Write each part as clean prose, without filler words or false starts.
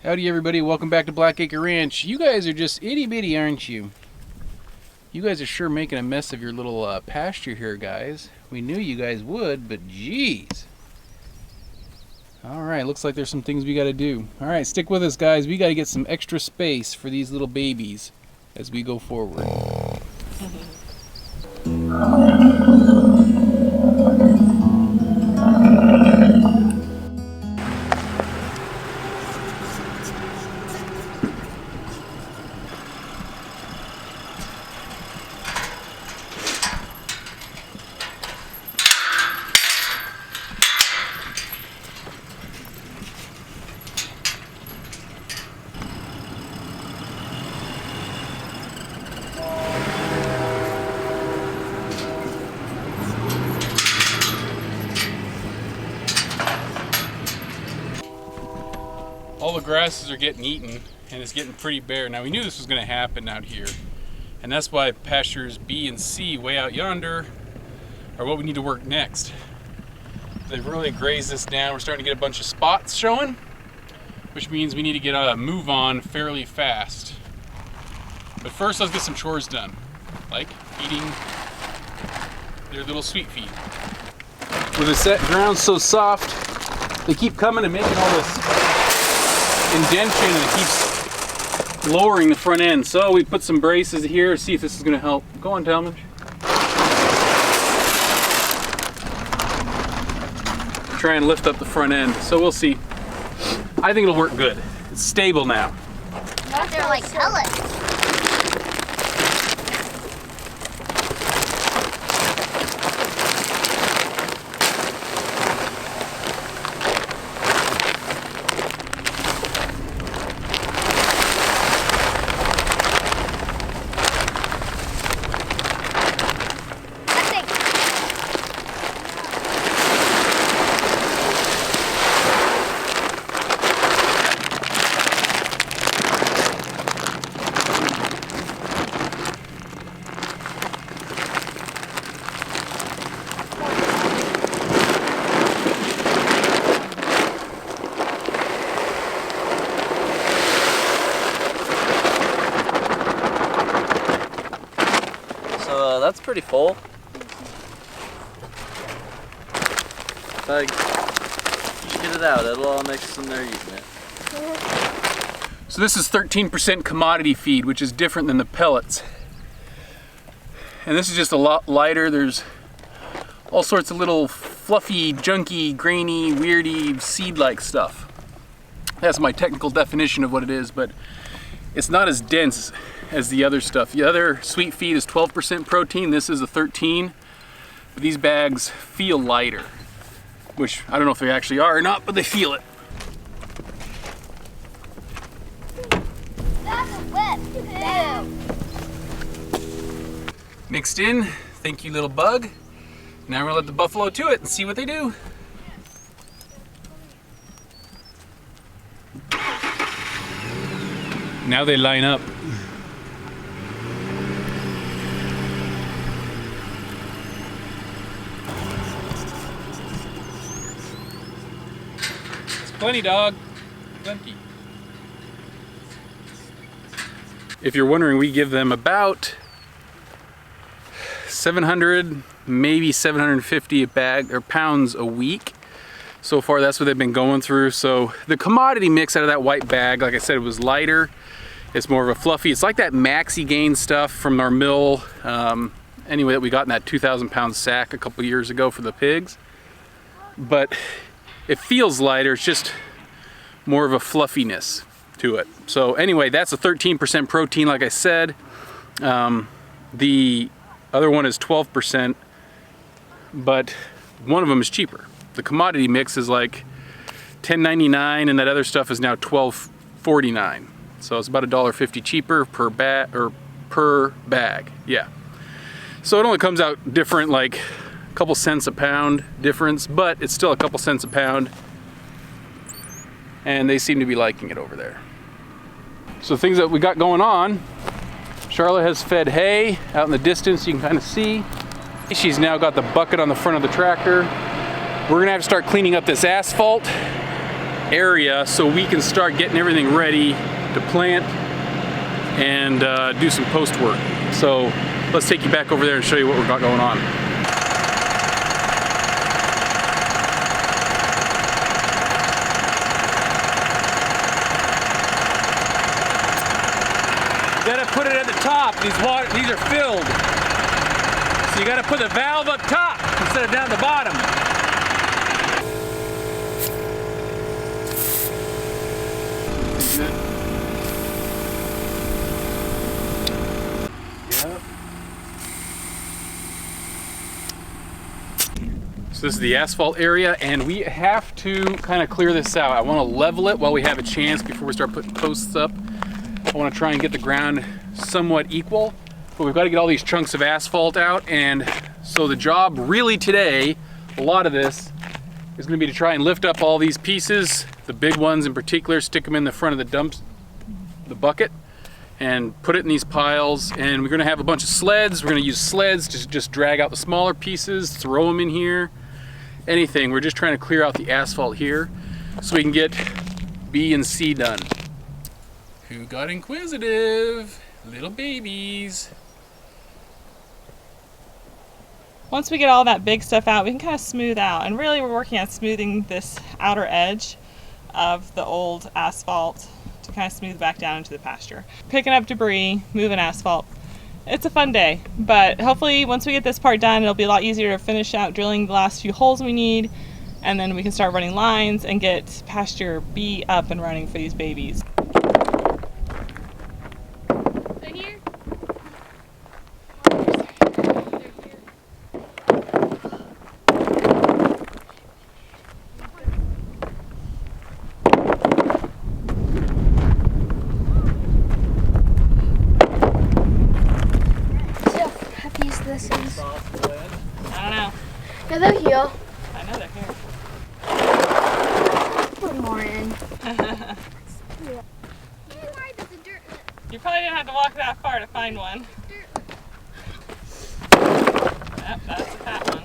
Howdy everybody, welcome back to Blackacre Ranch. You guys are just itty bitty, aren't you? You guys are sure making a mess of your little pasture here, guys. We knew you guys would, but geez. Alright, looks like there's some things we gotta do. Alright, stick with us guys. We gotta get some extra space for these little babies as we go forward. All the grasses are getting eaten and it's getting pretty bare. Now we knew this was going to happen out here, and that's why pastures B and C way out yonder are what we need to work next. They've really grazed this down. We're starting to get a bunch of spots showing, which means we need to get a move on fairly fast. But first let's get some chores done, like feeding their little sweet feed. With the ground so soft, they keep coming and making all this indentation, and it keeps lowering the front end. So we put some braces here, see if this is going to help. Go on, Talmadge. Try and lift up the front end. So we'll see. I think it'll work good. It's stable now. What if they're like pellets? That's pretty full. Like, you get it out, it'll all mix and they're eating it. So this is 13% commodity feed, which is different than the pellets. And this is just a lot lighter. There's all sorts of little fluffy, junky, grainy, weirdy, seed-like stuff. That's my technical definition of what it is, but it's not as dense as the other stuff. The other sweet feed is 12% protein. This is a 13. But these bags feel lighter, which I don't know if they actually are or not, but they feel it. That's a whip. Ew. Mixed in. Thank you, little bug. Now we're gonna let the buffalo to it and see what they do. Now they line up. Plenty, dog. Plenty. If you're wondering, we give them about 700, maybe 750 a bag or pounds a week. So far, that's what they've been going through. So the commodity mix out of that white bag, like I said, it was lighter. It's more of a fluffy. It's like that Maxi Gain stuff from our mill. Anyway, that we got in that 2,000 pound sack a couple years ago for the pigs. But it feels lighter, it's just more of a fluffiness to it. So anyway, that's a 13% protein, like I said. The other one is 12%, but one of them is cheaper. The commodity mix is like $10.99, and that other stuff is now $12.49. So it's about $1.50 cheaper per bag, yeah. So it only comes out different, like couple cents a pound difference, but it's still a couple cents a pound, and they seem to be liking it over there. So things that we got going on, Charlotte has fed hay out in the distance, you can kind of see. She's now got the bucket on the front of the tractor. We're gonna have to start cleaning up this asphalt area so we can start getting everything ready to plant and do some post work. So let's take you back over there and show you what we've got going on. You gotta put it at the top. These are filled. So you gotta put the valve up top instead of down the bottom. Yep. So this is the asphalt area, and we have to kind of clear this out. I want to level it while we have a chance before we start putting posts up. I want to try and get the ground somewhat equal, but we've got to get all these chunks of asphalt out. And so the job really today, a lot of this, is going to be to try and lift up all these pieces, the big ones in particular, stick them in the front of the dumps, the bucket, and put it in these piles. And we're going to have a bunch of sleds. We're going to use sleds to just drag out the smaller pieces, throw them in here, anything. We're just trying to clear out the asphalt here so we can get B and C done. Who got inquisitive? Little babies. Once we get all that big stuff out, we can kind of smooth out. And really we're working on smoothing this outer edge of the old asphalt to kind of smooth back down into the pasture. Picking up debris, moving asphalt. It's a fun day, but hopefully once we get this part done, it'll be a lot easier to finish out drilling the last few holes we need, and then we can start running lines and get pasture B up and running for these babies. This is. I don't know. Yeah, they're here. I know they're here. Put more in. You probably didn't have to walk that far to find one. Yep, that's a fat one.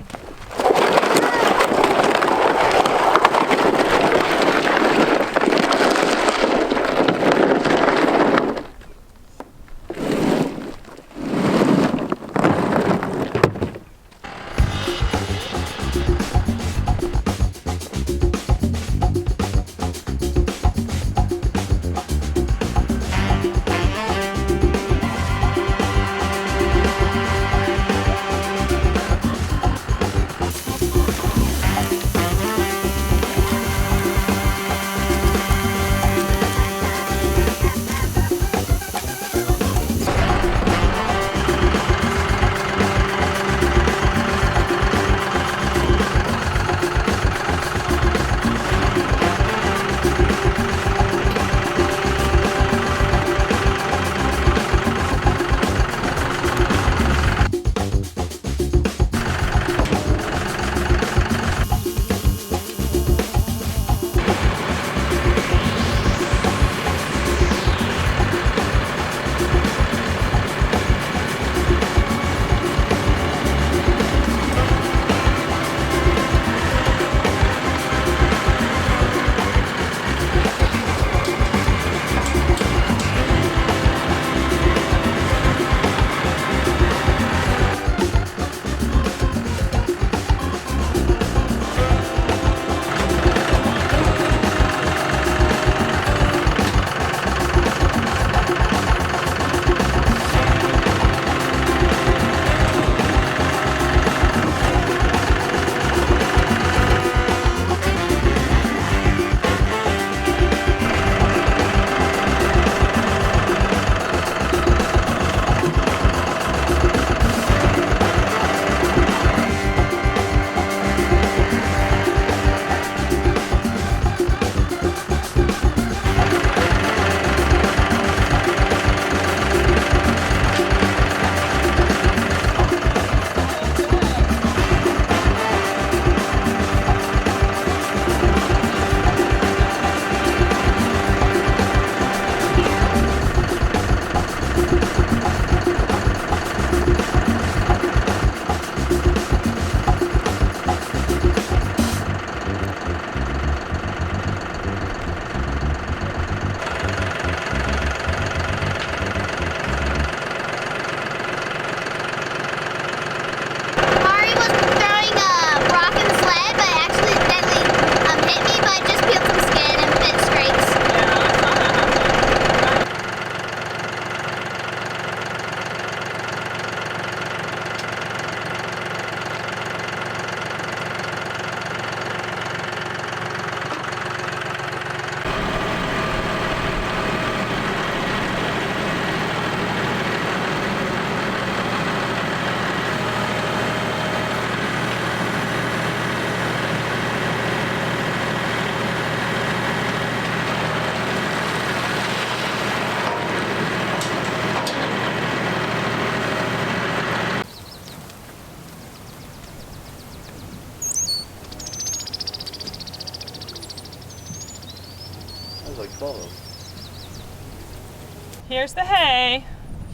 Here's the hay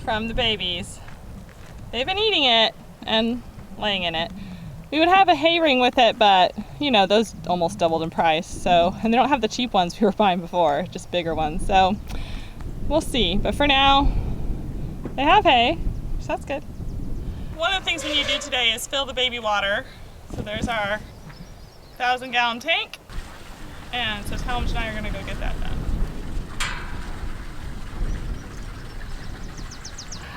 from the babies. They've been eating it and laying in it. We would have a hay ring with it, but you know, those almost doubled in price. So, and they don't have the cheap ones we were buying before, just bigger ones. So we'll see. But for now, they have hay, so that's good. One of the things we need to do today is fill the baby water. So there's our 1,000-gallon tank. And so Talmadge and I are gonna go get that done.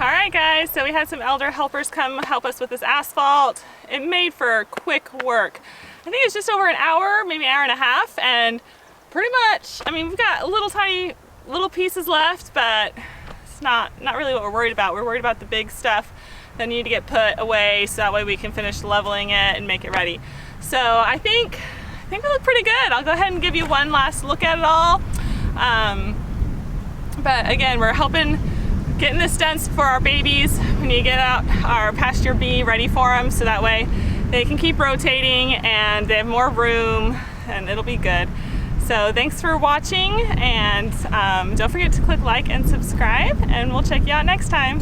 All right guys, so we had some elder helpers come help us with this asphalt. It made for quick work. I think it's just over an hour, maybe an hour and a half, and pretty much, I mean, we've got tiny little pieces left, but it's not really what we're worried about. We're worried about the big stuff that need to get put away so that way we can finish leveling it and make it ready. So I think we look pretty good. I'll go ahead and give you one last look at it all. But again, we're getting this done for our babies. We need to get out our pasture B ready for them so that way they can keep rotating and they have more room and it'll be good. So thanks for watching, and don't forget to click like and subscribe, and we'll check you out next time.